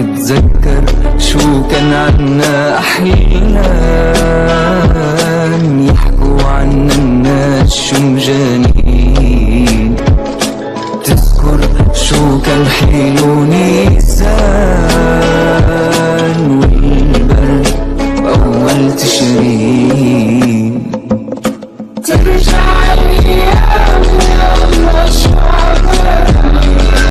تتذكر شو كان عنا أحلام، يحكوا عنا الناس شو مجانين. تذكر شو كان حلو نيس